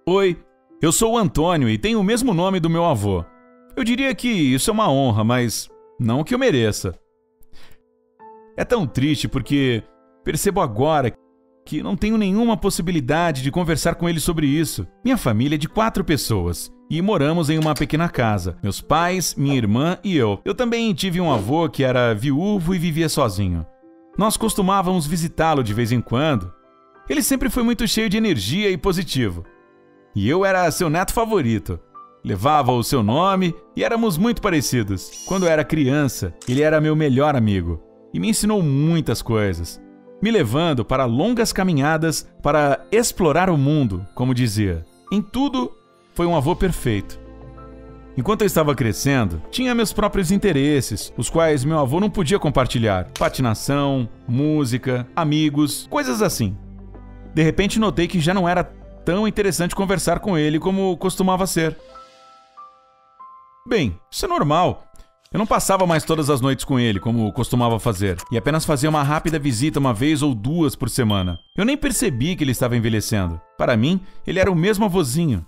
Oi, eu sou o Antônio e tenho o mesmo nome do meu avô. Eu diria que isso é uma honra, mas não que eu mereça. É tão triste porque percebo agora que não tenho nenhuma possibilidade de conversar com ele sobre isso. Minha família é de 4 pessoas e moramos em uma pequena casa. Meus pais, minha irmã e eu. Eu também tive um avô que era viúvo e vivia sozinho. Nós costumávamos visitá-lo de vez em quando. Ele sempre foi muito cheio de energia e positivo. E eu era seu neto favorito. Levava o seu nome e éramos muito parecidos. Quando eu era criança, ele era meu melhor amigo e me ensinou muitas coisas, me levando para longas caminhadas para explorar o mundo, como dizia. Em tudo, foi um avô perfeito. Enquanto eu estava crescendo, tinha meus próprios interesses, os quais meu avô não podia compartilhar. Patinação, música, amigos, coisas assim. De repente notei que já não era tão interessante conversar com ele como costumava ser. Bem, isso é normal. Eu não passava mais todas as noites com ele, como costumava fazer, e apenas fazia uma rápida visita uma vez ou 2 por semana. Eu nem percebi que ele estava envelhecendo. Para mim, ele era o mesmo avôzinho.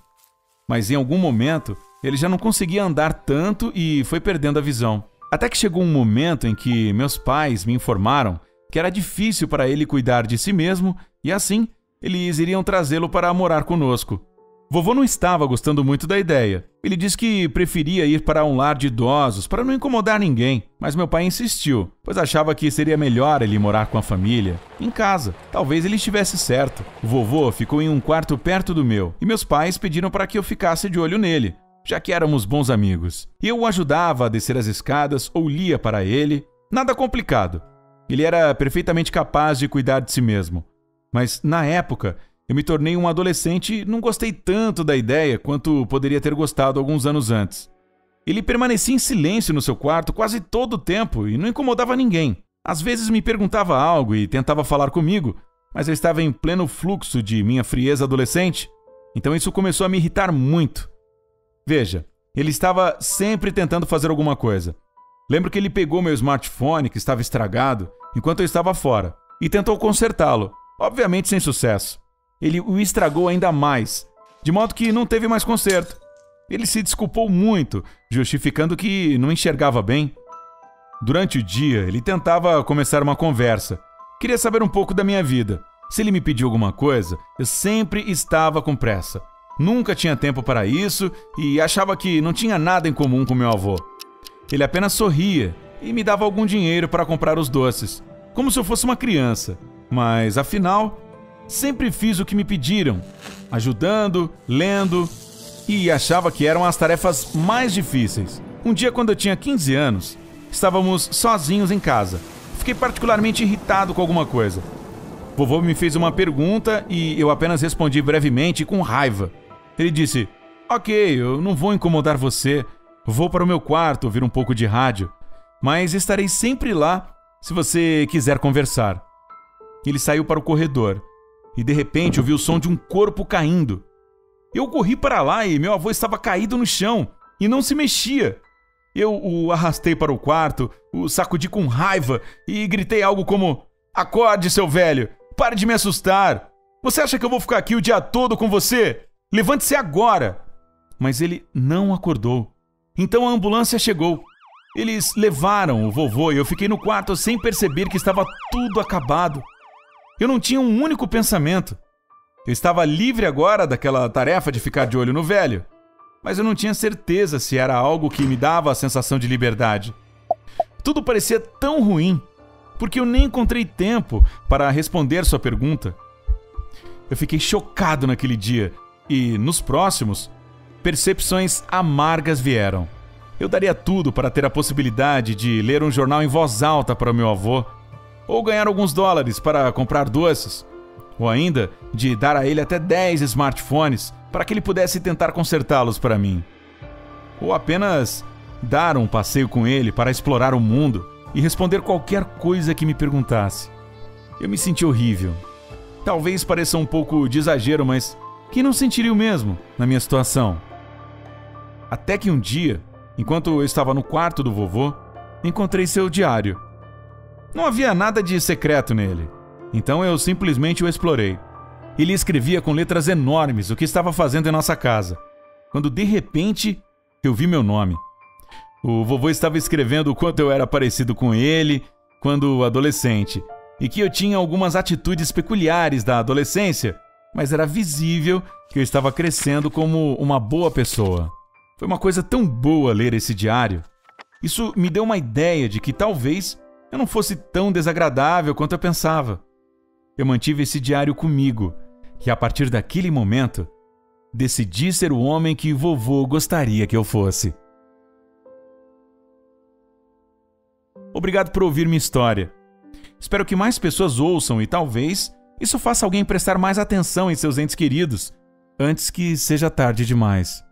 Mas em algum momento, ele já não conseguia andar tanto e foi perdendo a visão. Até que chegou um momento em que meus pais me informaram que era difícil para ele cuidar de si mesmo e assim eles iriam trazê-lo para morar conosco. Vovô não estava gostando muito da ideia. Ele disse que preferia ir para um lar de idosos para não incomodar ninguém, mas meu pai insistiu, pois achava que seria melhor ele morar com a família, em casa. Talvez ele estivesse certo. O vovô ficou em um quarto perto do meu e meus pais pediram para que eu ficasse de olho nele, já que éramos bons amigos. Eu o ajudava a descer as escadas ou lia para ele. Nada complicado. Ele era perfeitamente capaz de cuidar de si mesmo. Mas, na época, eu me tornei um adolescente e não gostei tanto da ideia quanto poderia ter gostado alguns anos antes. Ele permanecia em silêncio no seu quarto quase todo o tempo e não incomodava ninguém. Às vezes me perguntava algo e tentava falar comigo, mas eu estava em pleno fluxo de minha frieza adolescente, então isso começou a me irritar muito. Veja, ele estava sempre tentando fazer alguma coisa. Lembro que ele pegou meu smartphone, que estava estragado, enquanto eu estava fora, e tentou consertá-lo. Obviamente sem sucesso. Ele o estragou ainda mais, de modo que não teve mais conserto. Ele se desculpou muito, justificando que não enxergava bem. Durante o dia, ele tentava começar uma conversa. Queria saber um pouco da minha vida. Se ele me pediu alguma coisa, eu sempre estava com pressa. Nunca tinha tempo para isso e achava que não tinha nada em comum com meu avô. Ele apenas sorria e me dava algum dinheiro para comprar os doces, como se eu fosse uma criança. Mas, afinal, sempre fiz o que me pediram, ajudando, lendo, e achava que eram as tarefas mais difíceis. Um dia, quando eu tinha 15 anos, estávamos sozinhos em casa. Fiquei particularmente irritado com alguma coisa. Vovô me fez uma pergunta e eu apenas respondi brevemente com raiva. Ele disse: "Ok, eu não vou incomodar você. Vou para o meu quarto ouvir um pouco de rádio, mas estarei sempre lá se você quiser conversar." Ele saiu para o corredor e de repente ouvi o som de um corpo caindo. Eu corri para lá e meu avô estava caído no chão e não se mexia. Eu o arrastei para o quarto, o sacudi com raiva e gritei algo como: "Acorde, seu velho! Pare de me assustar! Você acha que eu vou ficar aqui o dia todo com você? Levante-se agora!" Mas ele não acordou. Então a ambulância chegou. Eles levaram o vovô e eu fiquei no quarto sem perceber que estava tudo acabado. Eu não tinha um único pensamento. Eu estava livre agora daquela tarefa de ficar de olho no velho, mas eu não tinha certeza se era algo que me dava a sensação de liberdade. Tudo parecia tão ruim, porque eu nem encontrei tempo para responder sua pergunta. Eu fiquei chocado naquele dia e, nos próximos, percepções amargas vieram. Eu daria tudo para ter a possibilidade de ler um jornal em voz alta para o meu avô, ou ganhar alguns dólares para comprar doces, ou ainda de dar a ele até 10 smartphones para que ele pudesse tentar consertá-los para mim. Ou apenas dar um passeio com ele para explorar o mundo e responder qualquer coisa que me perguntasse. Eu me senti horrível. Talvez pareça um pouco de exagero, mas quem não sentiria o mesmo na minha situação? Até que um dia, enquanto eu estava no quarto do vovô, encontrei seu diário. Não havia nada de secreto nele, então eu simplesmente o explorei. Ele escrevia com letras enormes o que estava fazendo em nossa casa, quando de repente eu vi meu nome. O vovô estava escrevendo o quanto eu era parecido com ele quando adolescente e que eu tinha algumas atitudes peculiares da adolescência, mas era visível que eu estava crescendo como uma boa pessoa. Foi uma coisa tão boa ler esse diário. Isso me deu uma ideia de que talvez eu não fosse tão desagradável quanto eu pensava. Eu mantive esse diário comigo e a partir daquele momento decidi ser o homem que vovô gostaria que eu fosse. Obrigado por ouvir minha história. Espero que mais pessoas ouçam e talvez isso faça alguém prestar mais atenção em seus entes queridos antes que seja tarde demais.